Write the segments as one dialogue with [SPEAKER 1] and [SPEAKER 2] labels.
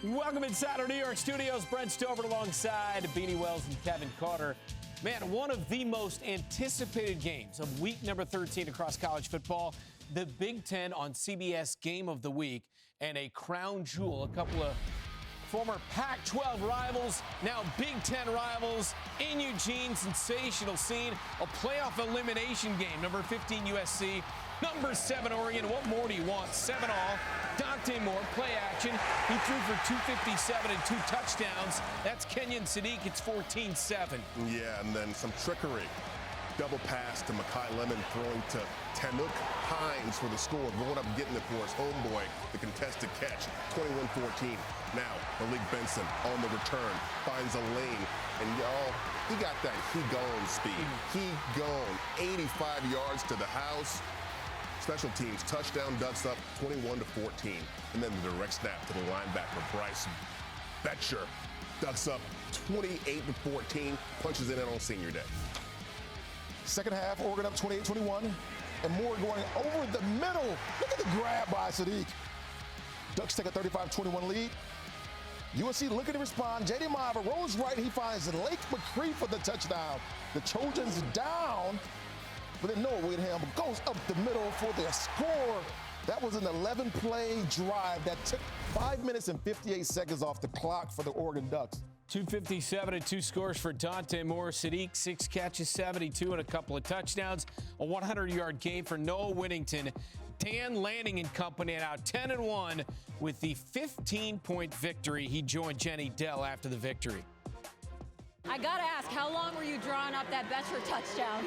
[SPEAKER 1] Welcome inside our New York studios. Brent Stover alongside Beanie Wells and Kevin Carter. Man, one of the most anticipated games of week number 13 across college football, the Big Ten on CBS Game of the Week, and a crown jewel. A couple of former Pac-12 rivals, now Big Ten rivals in Eugene. Sensational scene. A playoff elimination game. Number 15 USC, number 7 Oregon. What more do you want? 7 all. Dante Moore, play action. He threw for 257 and 2 touchdowns. That's Kenyon Sadiq. It's 14-7.
[SPEAKER 2] Yeah, and then some trickery. Double pass to Makai Lemon, throwing to Tanuk Hines for the score. Going up and getting it for his homeboy, the contested catch, 21-14. Now, Malik Benson on the return, finds a lane, and y'all, he got that he-gone speed. He-gone, 85 yards to the house. Special teams, touchdown, Ducks up 21-14. And then the direct snap to the linebacker, Bryce Betcher. Ducks up 28-14, punches it in on senior day.
[SPEAKER 3] Second half, Oregon up 28-21, and Moore going over the middle. Look at the grab by Sadiq. Ducks take a 35-21 lead. USC looking to respond. J.D. Mava rolls right. He finds Lake McCree for the touchdown. The Trojans down, but then Noah Whittingham goes up the middle for their score. That was an 11-play drive that took 5 minutes and 58 seconds off the clock for the Oregon Ducks.
[SPEAKER 1] 257 and 2 scores for Dante Moore. Sadiq, 6 catches, 72 and a couple of touchdowns. A 100-yard game for Noah Whittington. Dan Lanning and company now 10-1 with the 15-point victory. He joined Jenny Dell after the victory.
[SPEAKER 4] I got to ask, how long were you drawing up that Betcher touchdown?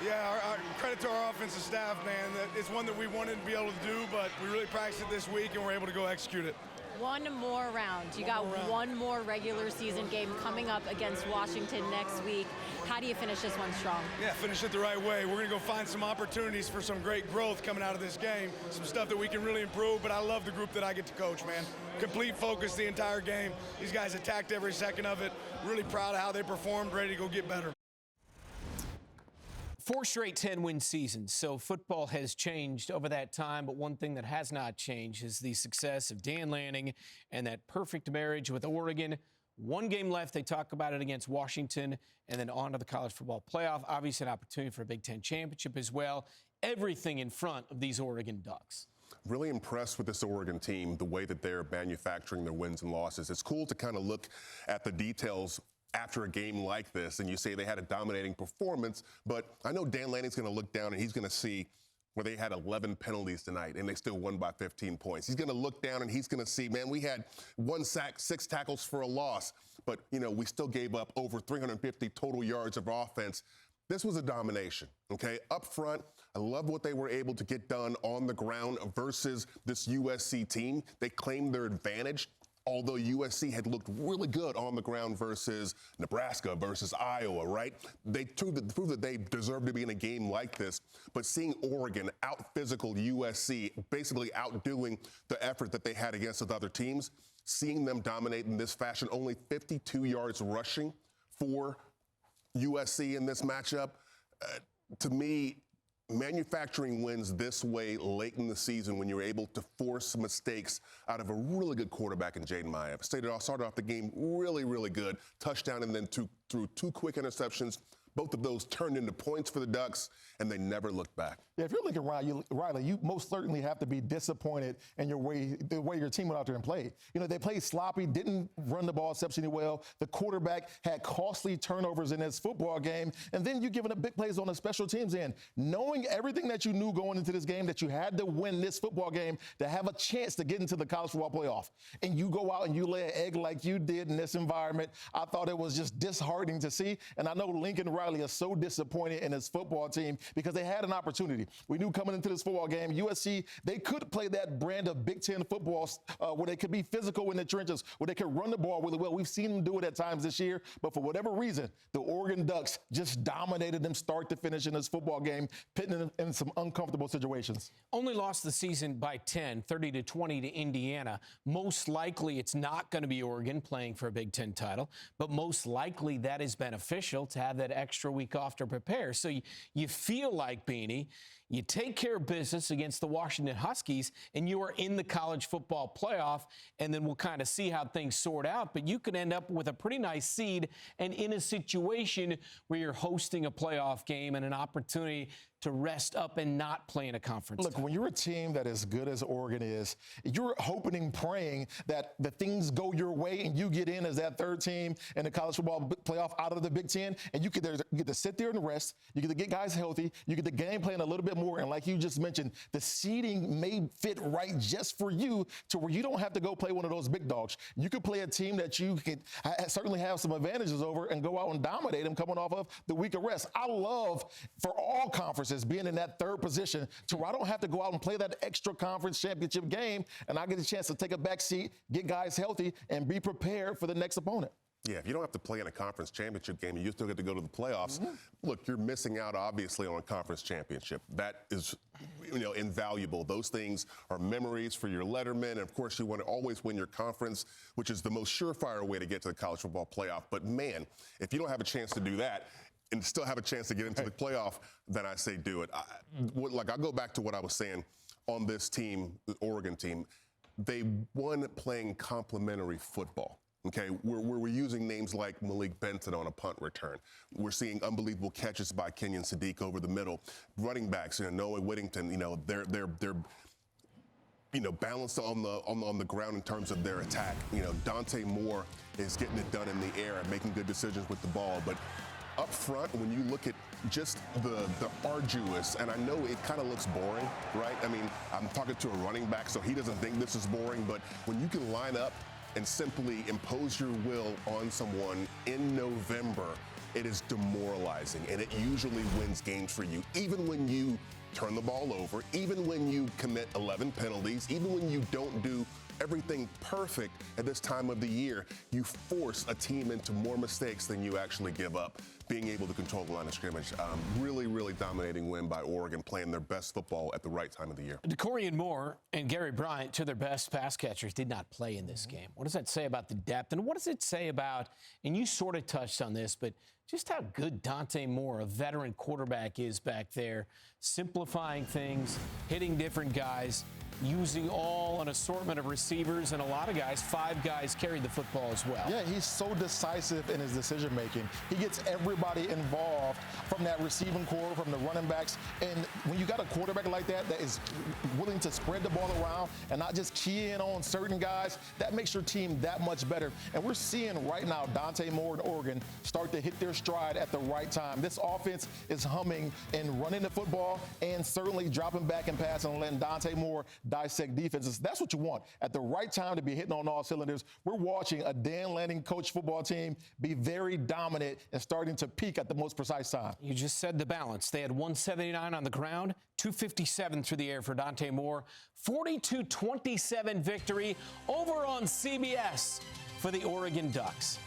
[SPEAKER 5] Yeah, our credit to our offensive staff, man. It's one that we wanted to be able to do, but we really practiced it this week and we're able to go execute it.
[SPEAKER 4] One more round. You got one more regular season game coming up against Washington next week. How do you finish this one strong?
[SPEAKER 5] Yeah, finish it the right way. We're going to go find some opportunities for some great growth coming out of this game, some stuff that we can really improve, but I love the group that I get to coach, man. Complete focus the entire game. These guys attacked every second of it. Really proud of how they performed, ready to go get better.
[SPEAKER 1] 4 straight 10-win seasons, so football has changed over that time, but one thing that has not changed is the success of Dan Lanning and that perfect marriage with Oregon. 1 game left. They talk about it against Washington, and then on to the college football playoff. Obviously, an opportunity for a Big Ten championship as well. Everything in front of these Oregon Ducks.
[SPEAKER 2] Really impressed with this Oregon team, the way that they're manufacturing their wins and losses. It's cool to kind of look at the details after a game like this, and you say they had a dominating performance, but I know Dan Lanning's going to look down and he's going to see where they had 11 penalties tonight and they still won by 15 points. He's going to look down and he's going to see, man, we had 1 sack, 6 tackles for a loss, but, you know, we still gave up over 350 total yards of offense. This was a domination, okay? Up front, I love what they were able to get done on the ground versus this USC team. They claimed their advantage. Although USC had looked really good on the ground versus Nebraska, versus Iowa, right? They proved that they deserve to be in a game like this. But seeing Oregon out-physical USC, basically outdoing the effort that they had against the other teams, seeing them dominate in this fashion, only 52 yards rushing for USC in this matchup, to me, manufacturing wins this way late in the season when you're able to force mistakes out of a really good quarterback in Jaden Maiev. Started off the game really, really good. Touchdown and then threw 2 quick interceptions. Both of those turned into points for the Ducks, and they never looked back.
[SPEAKER 3] Yeah, if you're looking at Riley, you most certainly have to be disappointed in the way your team went out there and played. You know, they played sloppy, didn't run the ball exceptionally well. The quarterback had costly turnovers in this football game, and then you're giving up big plays on the special teams end. Knowing everything that you knew going into this game, that you had to win this football game to have a chance to get into the college football playoff, and you go out and you lay an egg like you did in this environment, I thought it was just disheartening to see. And I know Lincoln Riley is so disappointed in his football team because they had an opportunity. We knew coming into this football game, USC, they could play that brand of Big Ten football where they could be physical in the trenches, where they could run the ball really well. We've seen them do it at times this year, but for whatever reason, the Oregon Ducks just dominated them start to finish in this football game, pitting them in some uncomfortable situations.
[SPEAKER 1] Only lost the season by 10, 30-20 to Indiana. Most likely it's not going to be Oregon playing for a Big Ten title, but most likely that is beneficial to have that extra week off to prepare. So you feel like, Beanie, You take care of business against the Washington Huskies, and you are in the college football playoff, and then we'll kind of see how things sort out. But you could end up with a pretty nice seed and in a situation where you're hosting a playoff game and an opportunity to rest up and not play in a conference.
[SPEAKER 3] Look, when you're a team that as good as Oregon is, you're hoping and praying that the things go your way and you get in as that third team in the college football playoff out of the Big Ten, and you get to sit there and rest. You get to get guys healthy. You get the game plan a little bit more, and like you just mentioned, the seeding may fit right just for you to where you don't have to go play one of those big dogs. You could play a team that you could certainly have some advantages over and go out and dominate them coming off of the week of rest. I love for all conferences being in that third position to where I don't have to go out and play that extra conference championship game, and I get a chance to take a back seat, get guys healthy, and be prepared for the next opponent.
[SPEAKER 2] Yeah, if you don't have to play in a conference championship game and you still get to go to the playoffs, look, you're missing out, obviously, on a conference championship. That is, invaluable. Those things are memories for your letterman. And, of course, you want to always win your conference, which is the most surefire way to get to the college football playoff. But, man, if you don't have a chance to do that and still have a chance to get into the playoff, then I say do it. I'll go back to what I was saying on this team, the Oregon team. They won playing complementary football. Okay, we're using names like Malik Benton on a punt return. We're seeing unbelievable catches by Kenyon Sadiq over the middle. Running backs, Noah Whittington, they're balanced on the ground in terms of their attack. Dante Moore is getting it done in the air and making good decisions with the ball. But up front, when you look at just the arduous, and I know it kind of looks boring, right? I mean, I'm talking to a running back, so he doesn't think this is boring. But when you can line up and simply impose your will on someone in November, it is demoralizing, and it usually wins games for you. Even when you turn the ball over, even when you commit 11 penalties, even when you don't do everything perfect at this time of the year, you force a team into more mistakes than you actually give up. Being able to control the line of scrimmage, really, really dominating win by Oregon, playing their best football at the right time of the year.
[SPEAKER 1] Dorian Moore and Gary Bryant, two of their best pass catchers, did not play in this game. What does that say about the depth? And what does it say about, and you sort of touched on this, but just how good Dante Moore, a veteran quarterback, is back there, simplifying things, hitting different guys, using an assortment of receivers, and a lot of guys, 5 guys carried the football as well.
[SPEAKER 3] Yeah, he's so decisive in his decision-making. He gets everybody involved from that receiving core, from the running backs. And when you got a quarterback like that is willing to spread the ball around and not just key in on certain guys, that makes your team that much better. And we're seeing right now Dante Moore and Oregon start to hit their stride at the right time. This offense is humming and running the football and certainly dropping back and passing and letting Dante Moore dissect defenses. That's what you want. At the right time to be hitting on all cylinders. We're watching a Dan Lanning coach football team be very dominant and starting to peak at the most precise time.
[SPEAKER 1] You just said the balance. They had 179 on the ground, 257 through the air for Dante Moore. 42-27 victory over on CBS for the Oregon Ducks.